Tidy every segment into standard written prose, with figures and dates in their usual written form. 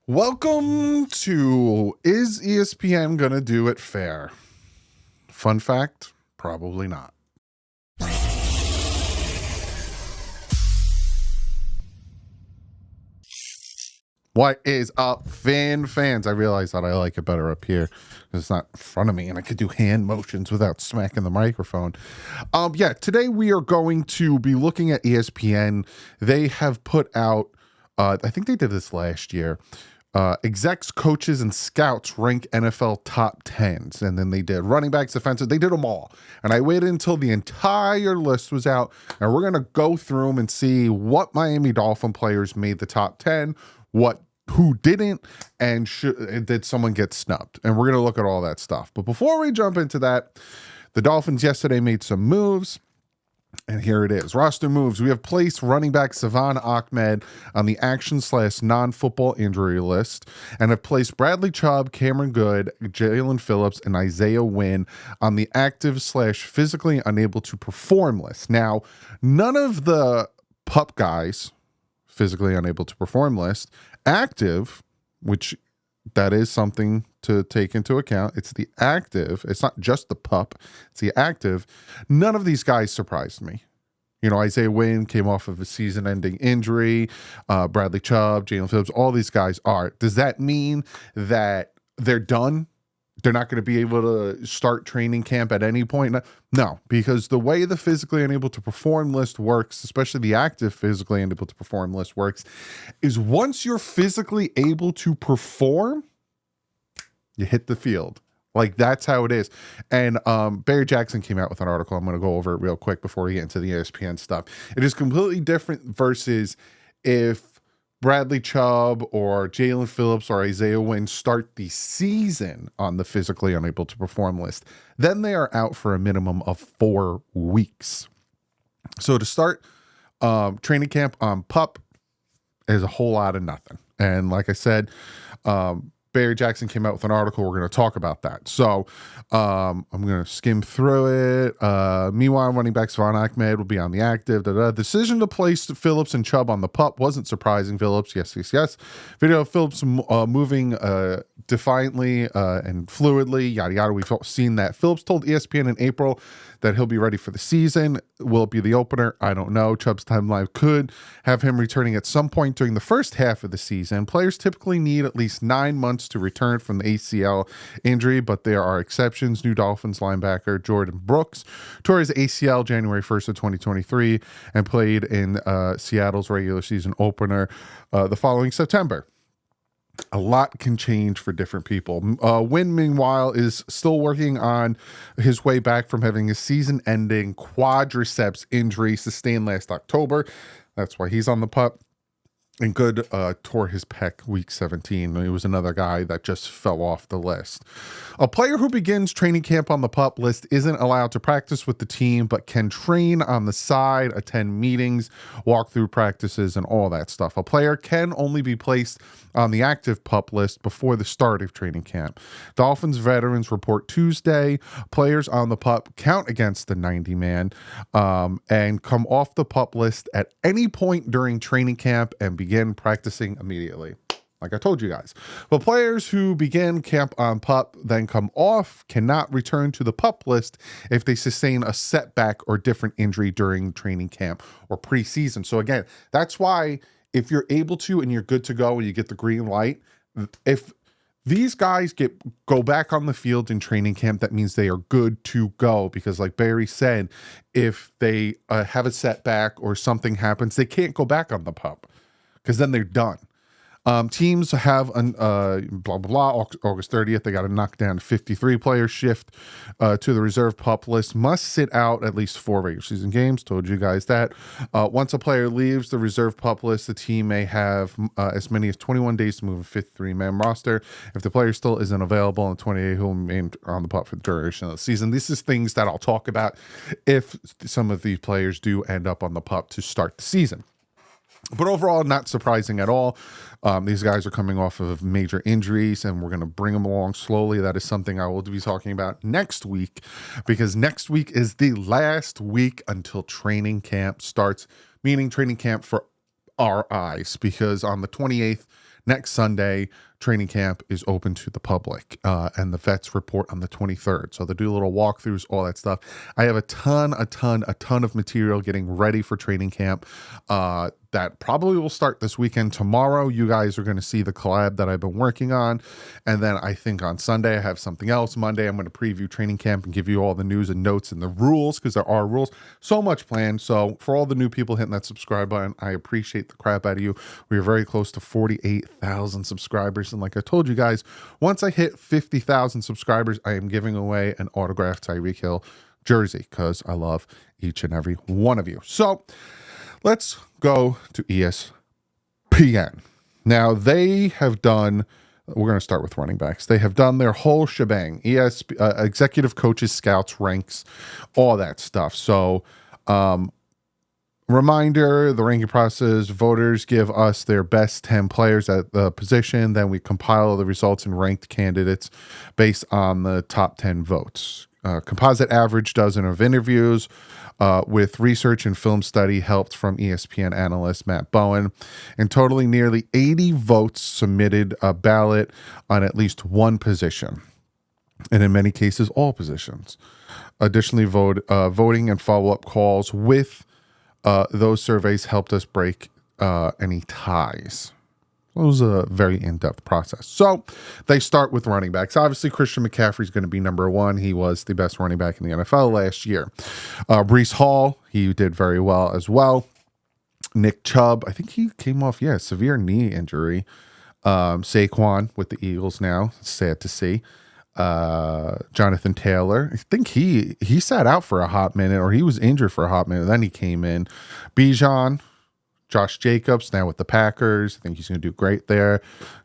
Welcome to Is ESPN Gonna Do It Fair? Fun fact, probably not. What is up, fans? I realize that I like it better up here because it's not in front of me and I could do hand motions without smacking the microphone. Today we are going to be looking at ESPN. They have put out, I think they did this last year, execs, coaches, and scouts rank NFL top 10s. And then they did running backs, defensive. They did them all. And I waited until the entire list was out. And we're going to go through them and see what Miami Dolphin players made the top 10, who didn't, and did someone get snubbed. And we're going to look at all that stuff. But before we jump into that, the Dolphins yesterday made some moves. And here it is. Roster moves. We have placed running back Salvon Ahmed on the action/non-football injury list and have placed Bradley Chubb, Cameron Good, Jalen Phillips, and Isaiah Wynn on the active/physically unable to perform list. Now, none of the PUP guys, physically unable to perform list, active, which that is something to take into account. It's the active. It's not just the PUP. It's the active. None of these guys surprised me. You know, Isaiah Wynn came off of a season-ending injury. Bradley Chubb, Jalen Phillips, all these guys are. Does that mean that they're done? They're not going to be able to start training camp at any point? No, because the way the physically unable to perform list works, especially the active physically unable to perform list works, is once you're physically able to perform, you hit the field. Like, that's how it is. And Barry Jackson came out with an article. I'm going to go over it real quick before we get into the ESPN stuff. It is completely different versus if Bradley Chubb or Jalen Phillips or Isaiah Wynn start the season on the physically unable to perform list. Then they are out for a minimum of 4 weeks. So to start training camp on PUP is a whole lot of nothing. And like I said, Barry Jackson came out with an article. We're going to talk about that. So I'm going to skim through it. Meanwhile, running back Salvon Ahmed will be on the active. Decision to place Phillips and Chubb on the PUP wasn't surprising. Phillips, yes. Video of Phillips moving defiantly and fluidly, yada, yada. We've seen that. Phillips told ESPN in April that he'll be ready for the season. Will it be the opener? I don't know. Chubb's timeline could have him returning at some point during the first half of the season. Players typically need at least 9 months to return from the ACL injury, but there are exceptions. New Dolphins linebacker Jordan Brooks tore his ACL January 1st of 2023 and played in Seattle's regular season opener the following September. A lot can change for different people. Wynn, meanwhile, is still working on his way back from having a season-ending quadriceps injury sustained last October. That's why he's on the PUP. And Good tore his pec week 17. He was another guy that just fell off the list. A player who begins training camp on the PUP list isn't allowed to practice with the team, but can train on the side, attend meetings, walk through practices, and all that stuff. A player can only be placed on the active PUP list before the start of training camp. Dolphins veterans report Tuesday. Players on the PUP count against the 90-man and come off the PUP list at any point during training camp and begin practicing immediately, like I told you guys. But players who begin camp on PUP then come off cannot return to the PUP list if they sustain a setback or different injury during training camp or preseason. So again, that's why if you're able to and you're good to go and you get the green light, if these guys go back on the field in training camp, that means they are good to go, because like Barry said, if they have a setback or something happens, they can't go back on the PUP, because then they're done. Teams have August 30th, they got to knock down 53 players shift to the reserve PUP list, must sit out at least 4 regular season games. Told you guys that. Once a player leaves the reserve PUP list, the team may have as many as 21 days to move a 5th 3-man roster. If the player still isn't available on 28, who will remain on the PUP for the duration of the season. This is things that I'll talk about if some of these players do end up on the PUP to start the season. But overall, not surprising at all. These guys are coming off of major injuries, and we're going to bring them along slowly. That is something I will be talking about next week, because next week is the last week until training camp starts, meaning training camp for our eyes, because on the 28th, next Sunday, training camp is open to the public, and the vets report on the 23rd. So they do little walkthroughs, all that stuff. I have a ton of material getting ready for training camp. That probably will start this weekend. Tomorrow, you guys are going to see the collab that I've been working on. And then I think on Sunday, I have something else. Monday, I'm going to preview training camp and give you all the news and notes and the rules, because there are rules. So much planned. So for all the new people hitting that subscribe button, I appreciate the crap out of you. We are very close to 48,000 subscribers. And like I told you guys, once I hit 50,000 subscribers, I am giving away an autographed Tyreek Hill jersey, because I love each and every one of you. So let's go to ESPN. Now, they have done, we're going to start with running backs. They have done their whole shebang. Executive coaches, scouts, ranks, all that stuff. So, reminder, the ranking process, voters give us their best 10 players at the position. Then we compile the results and ranked candidates based on the top 10 votes. Composite average dozen of interviews with research and film study helped from ESPN analyst Matt Bowen. In totally, nearly 80 votes submitted a ballot on at least one position, and in many cases, all positions. Additionally, voting and follow-up calls with those surveys helped us break any ties. It was a very in-depth process. So they start with running backs. Obviously, Christian McCaffrey is going to be number one. He was the best running back in the NFL last year. Breece Hall, he did very well as well. Nick Chubb, I think he came off, severe knee injury. Saquon with the Eagles now. Sad to see. Jonathan Taylor, I think he sat out for a hot minute, or he was injured for a hot minute. Then he came in. Bijan, Josh Jacobs, now with the Packers. I think he's going to do great there.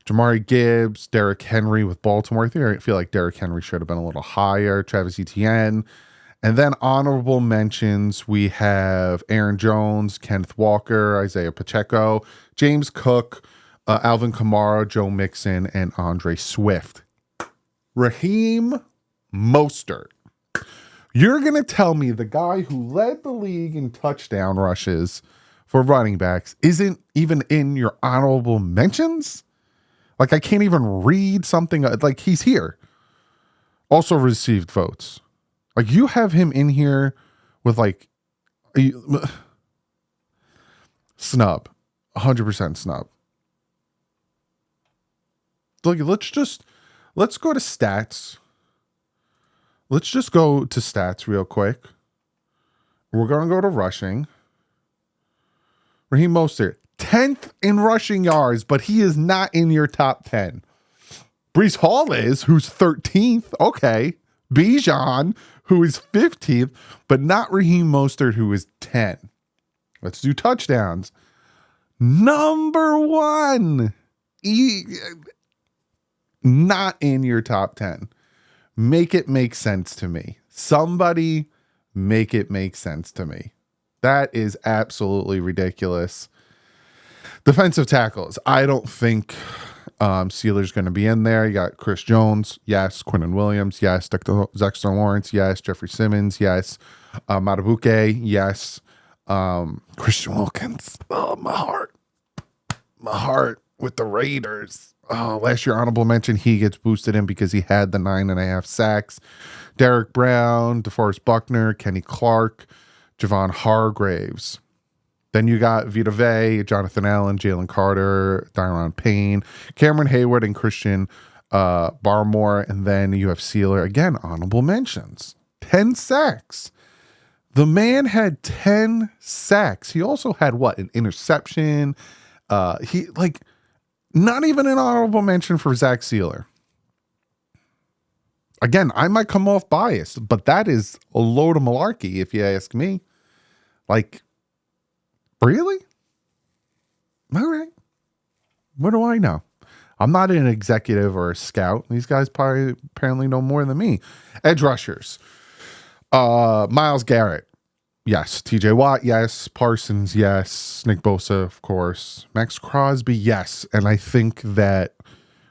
Jamari Gibbs, Derrick Henry with Baltimore. I feel like Derrick Henry should have been a little higher. Travis Etienne. And then honorable mentions, we have Aaron Jones, Kenneth Walker, Isaiah Pacheco, James Cook, Alvin Kamara, Joe Mixon, and Andre Swift. Raheem Mostert. You're going to tell me the guy who led the league in touchdown rushes for running backs isn't even in your honorable mentions? Like, I can't even read something. Like, he's here. Also received votes. Like, you have him in here with, like, snub. 100% snub. Like, let's go to stats. Let's just go to stats real quick. We're going to go to rushing. Raheem Mostert, 10th in rushing yards, but he is not in your top 10. Breece Hall is, who's 13th. Okay. Bijan, who is 15th, but not Raheem Mostert, who is 10. Let's do touchdowns. Number one. Not in your top 10. Make it make sense to me. Somebody make it make sense to me. That is absolutely ridiculous. Defensive tackles. I don't think Sealer's going to be in there. You got Chris Jones. Yes. Quinnen Williams. Yes. Dexter Lawrence. Yes. Jeffrey Simmons. Yes. Matabuke. Yes. Christian Wilkins. Oh, my heart. My heart with the Raiders. Oh, last year, honorable mention, he gets boosted in because he had the 9.5 sacks. Derek Brown, DeForest Buckner, Kenny Clark, Javon Hargraves. Then you got Vita Vea, Jonathan Allen, Jalen Carter, Dyron Payne, Cameron Hayward, and Christian Barmore. And then you have Sealer. Again, honorable mentions. 10 sacks. The man had 10 sacks. He also had, an interception. Not even an honorable mention for Zach Sealer. Again, I might come off biased, but that is a load of malarkey, if you ask me. Like, really? All right. What do I know? I'm not an executive or a scout. These guys apparently know more than me. Edge rushers. Myles Garrett. Yes. TJ Watt. Yes. Parsons. Yes. Nick Bosa, of course. Max Crosby. Yes. And I think that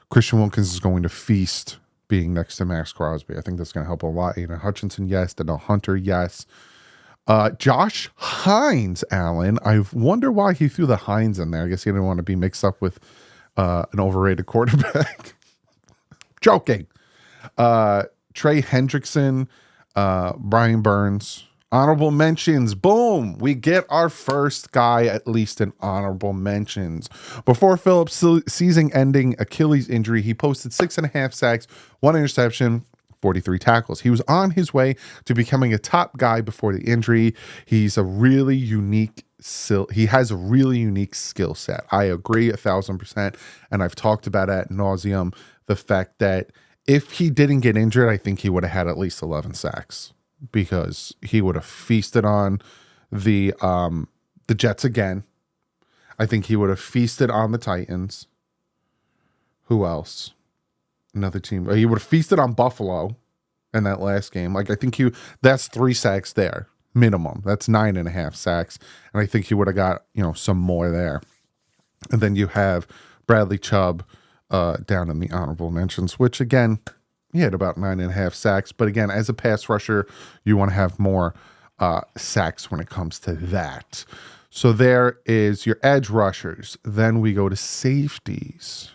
Christian Wilkins is going to feast being next to Max Crosby. I think that's going to help a lot. Hutchinson. Yes. Danielle Hunter. Yes. Josh Hines, Allen. I wonder why he threw the Hines in there. I guess he didn't want to be mixed up with an overrated quarterback. Joking. Trey Hendrickson, Brian Burns. Honorable mentions. Boom. We get our first guy at least in honorable mentions. Before Phillips' season-ending Achilles injury, he posted 6.5 sacks, 1 interception, 43 tackles. He was on his way to becoming a top guy before the injury. He has a really unique skill set. I agree 1,000%. And I've talked about ad nauseum the fact that if he didn't get injured, I think he would have had at least 11 sacks because he would have feasted on the Jets again. I think he would have feasted on the Titans. Who else? Another team. He would have feasted on Buffalo in that last game. Like, I think that's 3 sacks there, minimum. That's 9.5 sacks. And I think he would have got, some more there. And then you have Bradley Chubb down in the honorable mentions, which again, he had about 9.5 sacks. But again, as a pass rusher, you want to have more sacks when it comes to that. So there is your edge rushers. Then we go to safeties.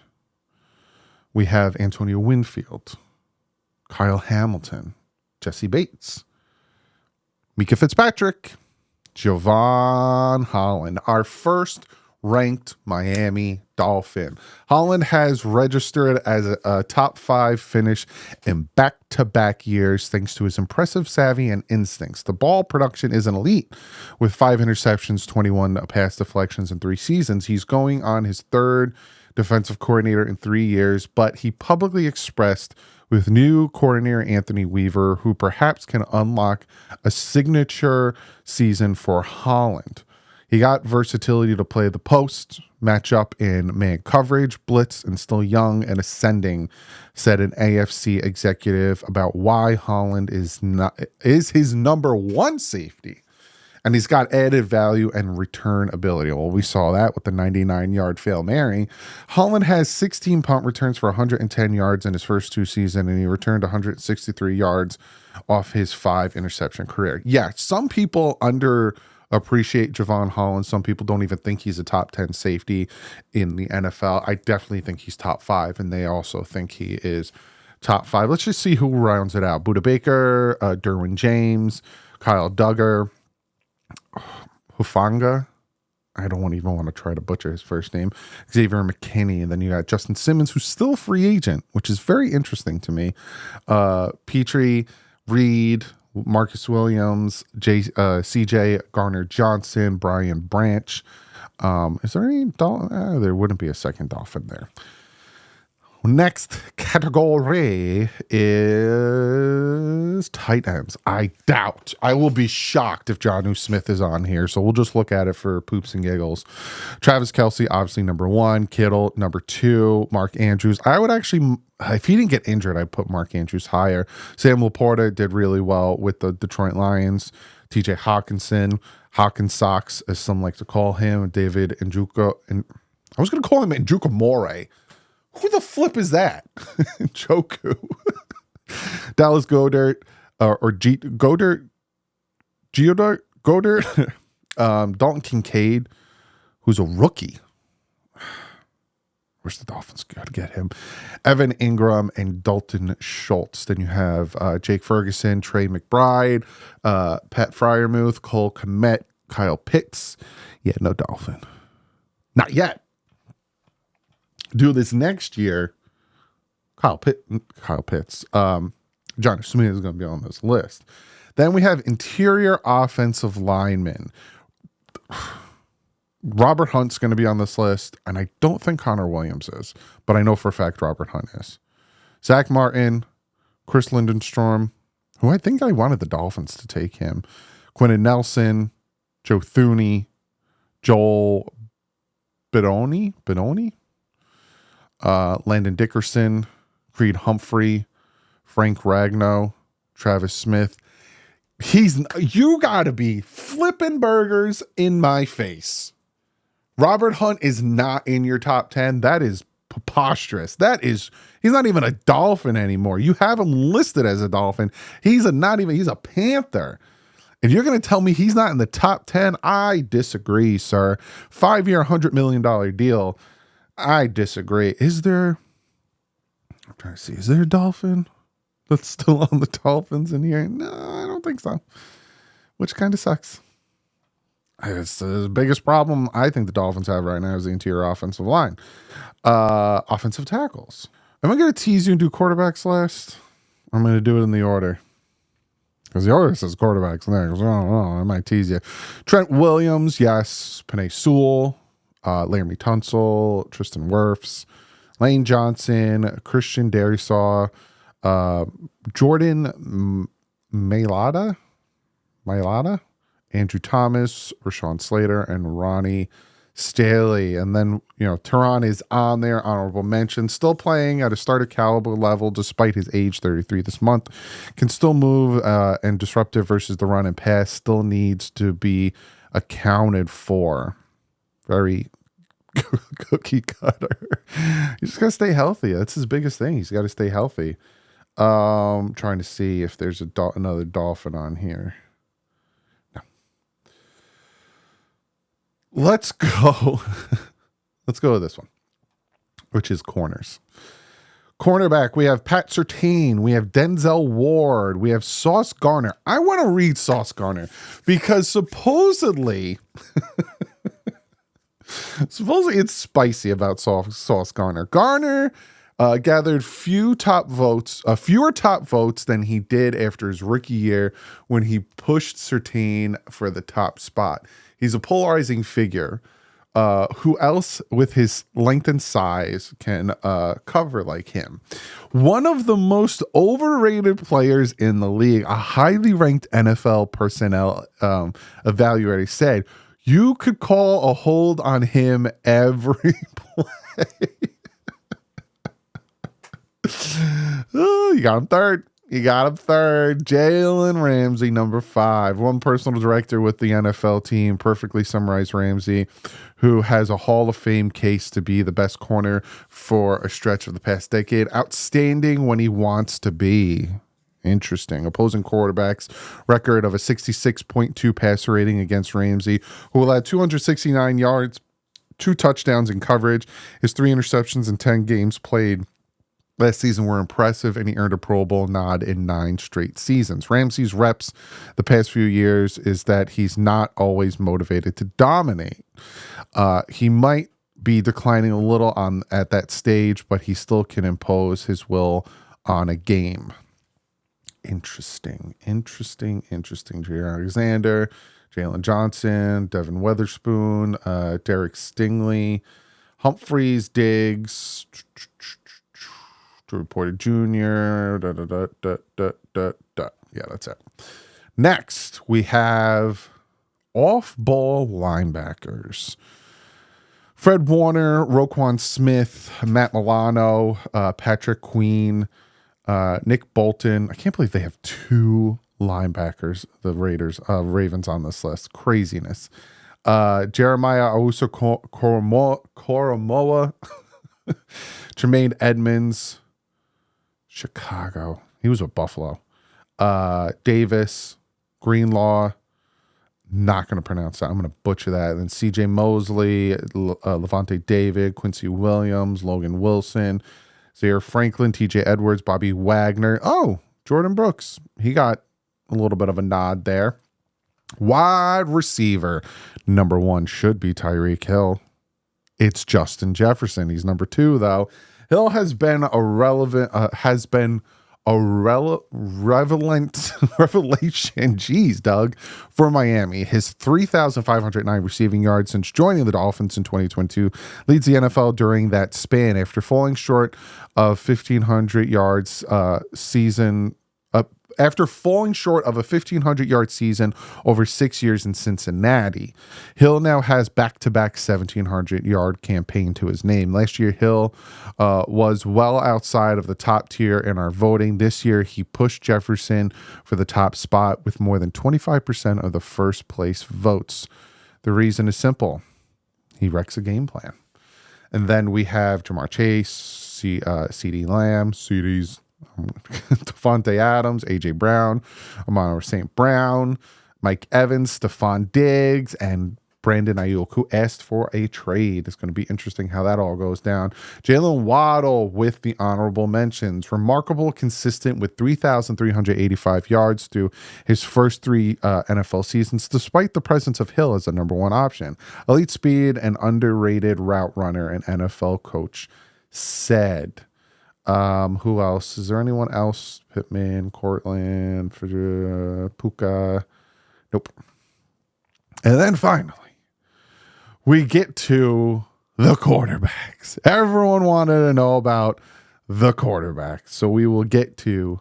We have Antonio Winfield, Kyle Hamilton, Jesse Bates, Mika Fitzpatrick, Javon Holland, our first ranked Miami Dolphin. Holland has registered as a top 5 finish in back-to-back years thanks to his impressive savvy and instincts. The ball production is an elite with 5 interceptions, 21 pass deflections in 3 seasons. He's going on his 3rd defensive coordinator in 3 years, but he publicly expressed with new coordinator Anthony Weaver, who perhaps can unlock a signature season for Holland. He got versatility to play the post, match up in man coverage, blitz, and still young and ascending, said an AFC executive about why Holland is his number 1 safety. And he's got added value and return ability. Well, we saw that with the 99-yard Hail Mary. Holland has 16 punt returns for 110 yards in his first 2 seasons, and he returned 163 yards off his 5 interception career. Yeah, some people underappreciate Javon Holland. Some people don't even think he's a top 10 safety in the NFL. I definitely think he's top 5, and they also think he is top 5. Let's just see who rounds it out. Budda Baker, Derwin James, Kyle Duggar, Hufanga. I don't even want to try to butcher his first name. Xavier McKinney. And then you got Justin Simmons, who's still a free agent, which is very interesting to me. Petrie, Reed, Marcus Williams, CJ Garner Johnson, Brian Branch. Is there any Dolphin? There wouldn't be a second Dolphin there. Next category is tight ends. I will be shocked if Jonnu Smith is on here. So we'll just look at it for poops and giggles. Travis Kelce, obviously number 1. Kittle, number 2. Mark Andrews. I would actually, if he didn't get injured, I'd put Mark Andrews higher. Sam Laporta did really well with the Detroit Lions. TJ Hawkinson, Hawkins Socks, as some like to call him. David Njoku. And I was going to call him Njoku More. Who the flip is that? Choku. Dallas Goedert, Goedert, Dalton Kincaid, who's a rookie. Wish the Dolphins could get him. Evan Ingram and Dalton Schultz. Then you have Jake Ferguson, Trey McBride, Pat Fryermuth, Cole Kmet, Kyle Pitts. Yeah, no Dolphin. Not yet. Do this next year, Kyle Pitts. John Smith is going to be on this list. Then we have interior offensive linemen. Robert Hunt's going to be on this list, and I don't think Connor Williams is, but I know for a fact Robert Hunt is. Zach Martin, Chris Lindenstrom, who I think I wanted the Dolphins to take him. Quentin Nelson, Joe Thuney, Joel Benoni, Landon Dickerson, Creed Humphrey, Frank Ragnow, Travis Smith. You gotta be flipping burgers in my face. Robert Hunt is not in your top 10. That is preposterous. He's not even a Dolphin anymore. You have him listed as a Dolphin. He's a Panther. If you're going to tell me he's not in the top 10, I disagree, sir. 5-year, $100 million deal. I disagree. Is there? I'm trying to see. Is there a Dolphin that's still on the Dolphins in here? No, I don't think so. Which kind of sucks. It's the biggest problem I think the Dolphins have right now is the interior offensive line. Offensive tackles. Am I going to tease you and do quarterbacks last? I'm going to do it in the order. Because the order says quarterbacks there. I might tease you. Trent Williams, yes. Penei Sewell, Laramie Tunsil, Tristan Wirfs, Lane Johnson, Christian Darrisaw, Jordan Mailata, Andrew Thomas, Rashawn Slater, and Ronnie Staley. And then, Tehran is on there, honorable mention, still playing at a starter caliber level despite his age, 33 this month. Can still move and disruptive versus the run and pass. Still needs to be accounted for. Very cookie cutter. You just got to stay healthy. That's his biggest thing. He's got to stay healthy. Trying to see if there's another Dolphin on here. Let's go. Let's go with this one, which is corners. Cornerback, we have Pat Surtain. We have Denzel Ward. We have Sauce Gardner. I want to read Sauce Gardner because supposedly it's spicy about Sauce Gardner. Gardner gathered fewer top votes than he did after his rookie year when he pushed Surtain for the top spot. He's a polarizing figure. Who else with his length and size can cover like him? One of the most overrated players in the league, a highly ranked NFL personnel evaluator said, you could call a hold on him every play. Oh, you got him third. Jalen Ramsey, number 5. One personal director with the NFL team perfectly summarized Ramsey, who has a Hall of Fame case to be the best corner for a stretch of the past decade. Outstanding when he wants to be. Interesting. Opposing quarterbacks record of a 66.2 passer rating against Ramsey, who will add 269 yards, 2 touchdowns in coverage. His 3 interceptions in 10 games played last season were impressive, and he earned a Pro Bowl nod in 9 straight seasons. Ramsey's reps the past few years is that he's not always motivated to dominate. He might be declining a little at that stage, but he still can impose his will on a game. Interesting. Jair Alexander, Jalen Johnson, Devin Weatherspoon, Derek Stingley, Humphreys, Diggs, Reported Jr. Yeah, that's it. Next, we have off-ball linebackers. Fred Warner, Roquan Smith, Matt Milano, Patrick Queen, Nick Bolton. I can't believe they have 2 linebackers, the Ravens on this list. Craziness. Jeremiah Owusu-Koramoah, Tremaine Edmonds, Chicago. He was with Buffalo. Davis, Greenlaw. Not going to pronounce that. I'm going to butcher that. And then C.J. Mosley, Levante David, Quincy Williams, Logan Wilson, Zaire Franklin, T.J. Edwards, Bobby Wagner. Oh, Jordan Brooks. He got a little bit of a nod there. Wide receiver. Number 1 should be Tyreek Hill. It's Justin Jefferson. He's number 2, though. Hill has been a revelation, geez, Doug, for Miami. His 3,509 receiving yards since joining the Dolphins in 2022 leads the NFL during that span after falling short of 1,500 yards season. After falling short of a 1,500-yard season over 6 years in Cincinnati, Hill now has back-to-back 1,700-yard campaign to his name. Last year, Hill was well outside of the top tier in our voting. This year, he pushed Jefferson for the top spot with more than 25% of the first-place votes. The reason is simple. He wrecks a game plan. And then we have Jamar Chase, CeeDee Lamb, CeeDee's Devontae Adams, AJ Brown, Amon St. Brown, Mike Evans, Stephon Diggs, and Brandon Ayuk, who asked for a trade. It's going to be interesting how that all goes down. Jalen Waddle with the honorable mentions. Remarkable, consistent with 3,385 yards through his first three NFL seasons, despite the presence of Hill as a number one option. Elite speed and underrated route runner, an NFL coach said. Who else? Is there anyone else? Pittman, Cortland, Puka. Nope. And then finally, we get to the quarterbacks. Everyone wanted to know about the quarterbacks, so we will get to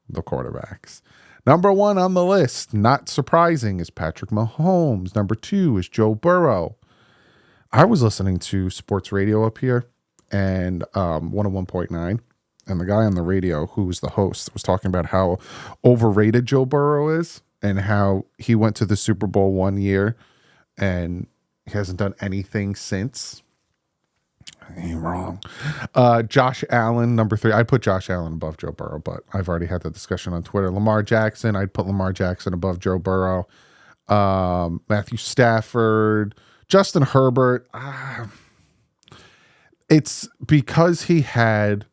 the quarterbacks. Number one on the list, not surprising, is Patrick Mahomes. Number two is Joe Burrow. I was listening to sports radio up here, and 101.9, and the guy on the radio who was the host was talking about how overrated Joe Burrow is and how he went to the Super Bowl 1 year and he hasn't done anything since. Ain't wrong. Josh Allen, number three. I'd put Josh Allen above Joe Burrow, but I've already had the discussion on Twitter. Lamar Jackson, I'd put Lamar Jackson above Joe Burrow. Matthew Stafford, Justin Herbert. It's because he had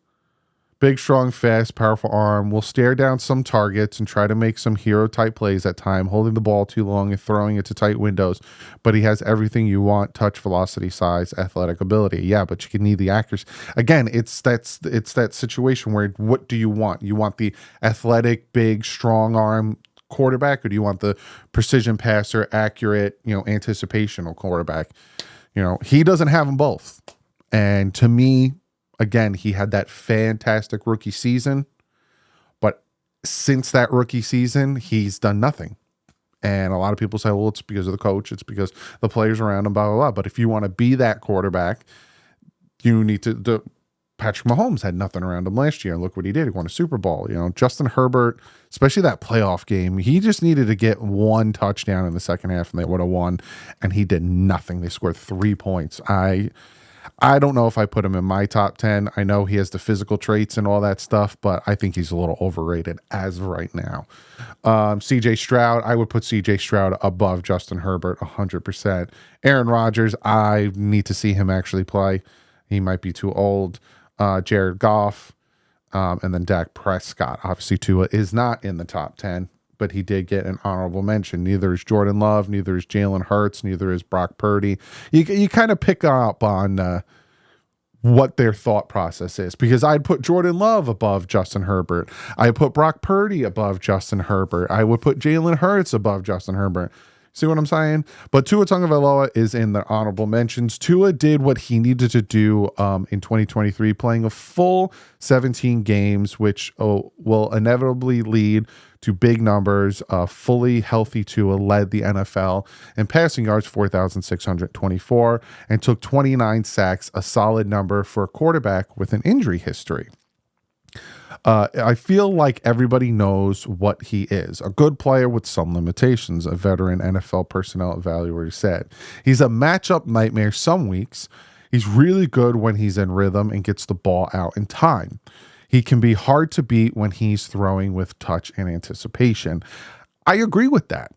big, strong, fast, powerful arm, will stare down some targets and try to make some hero-type plays at time, holding the ball too long and throwing it to tight windows. But he has everything you want: touch, velocity, size, athletic ability. Yeah, but you can need the accuracy. Again, it's that situation where what do you want? You want the athletic, big, strong arm quarterback, or do you want the precision passer, accurate, anticipational quarterback? He doesn't have them both. And to me, again, he had that fantastic rookie season, but since that rookie season, he's done nothing. And a lot of people say, well, it's because of the coach, it's because the players around him, blah, blah, blah. But if you want to be that quarterback, you need to. Patrick Mahomes had nothing around him last year. Look what he did. He won a Super Bowl. Justin Herbert, especially that playoff game, he just needed to get one touchdown in the second half and they would have won. And he did nothing. They scored 3 points. I don't know if I put him in my top 10. I know he has the physical traits and all that stuff, but I think he's a little overrated as of right now. CJ Stroud, I would put CJ Stroud above Justin Herbert 100%. Aaron Rodgers, I need to see him actually play. He might be too old. Jared Goff, and then Dak Prescott. Obviously, Tua is not in the top 10, but he did get an honorable mention. Neither is Jordan Love, neither is Jalen Hurts, neither is Brock Purdy. You kind of pick up on what their thought process is, because I'd put Jordan Love above Justin Herbert. I put Brock Purdy above Justin Herbert. I would put Jalen Hurts above Justin Herbert. See what I'm saying? But Tua Tagovailoa is in the honorable mentions. Tua did what he needed to do in 2023, playing a full 17 games, which will inevitably lead to big numbers. Fully healthy Tua led the NFL in passing yards, 4,624, and took 29 sacks, a solid number for a quarterback with an injury history. I feel like everybody knows what he is. A good player with some limitations, a veteran NFL personnel evaluator said. He's a matchup nightmare some weeks. He's really good when he's in rhythm and gets the ball out in time. He can be hard to beat when he's throwing with touch and anticipation. I agree with that.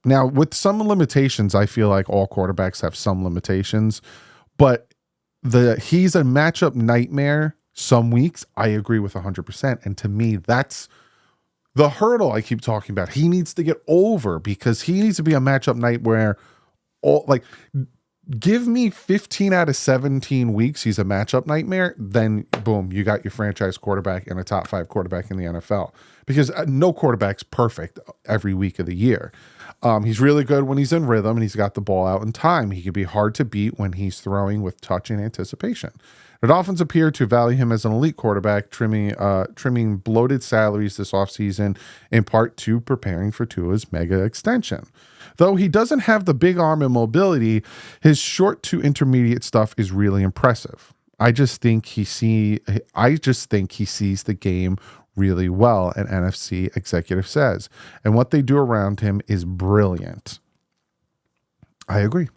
Now, with some limitations, I feel like all quarterbacks have some limitations, but he's a matchup nightmare some weeks, I agree with 100%. And to me, that's the hurdle I keep talking about. He needs to get over, because he needs to be a matchup nightmare. Give me 15 out of 17 weeks he's a matchup nightmare, then boom, you got your franchise quarterback and a top 5 quarterback in the NFL. Because no quarterback's perfect every week of the year. He's really good when he's in rhythm and he's got the ball out in time. He can be hard to beat when he's throwing with touch and anticipation. The Dolphins appear to value him as an elite quarterback, trimming bloated salaries this offseason, in part to preparing for Tua's mega extension. Though he doesn't have the big arm and mobility, his short to intermediate stuff is really impressive. I just think he sees the game really well, an NFC executive says. And what they do around him is brilliant. I agree.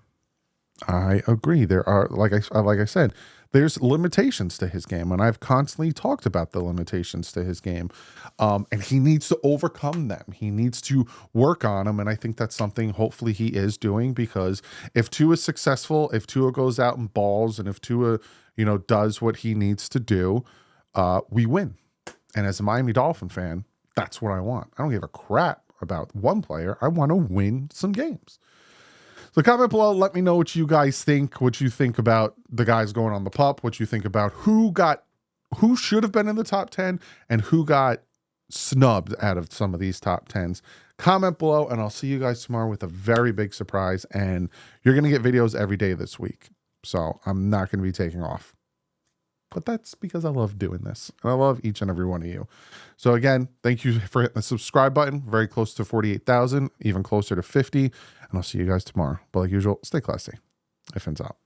There are, like I said, there's limitations to his game, and I've constantly talked about the limitations to his game, and he needs to overcome them. He needs to work on them, and I think that's something hopefully he is doing, because if Tua is successful, if Tua goes out and balls, and if Tua, does what he needs to do, we win. And as a Miami Dolphin fan, that's what I want. I don't give a crap about one player. I want to win some games. So comment below, let me know what you guys think, what you think about the guys going on the PUP, what you think about who should have been in the top 10 and who got snubbed out of some of these top 10s. Comment below, and I'll see you guys tomorrow with a very big surprise, and you're going to get videos every day this week. So I'm not going to be taking off. But that's because I love doing this, and I love each and every one of you. So again, thank you for hitting the subscribe button. Very close to 48,000, even closer to 50. And I'll see you guys tomorrow. But like usual, stay classy. Fins out.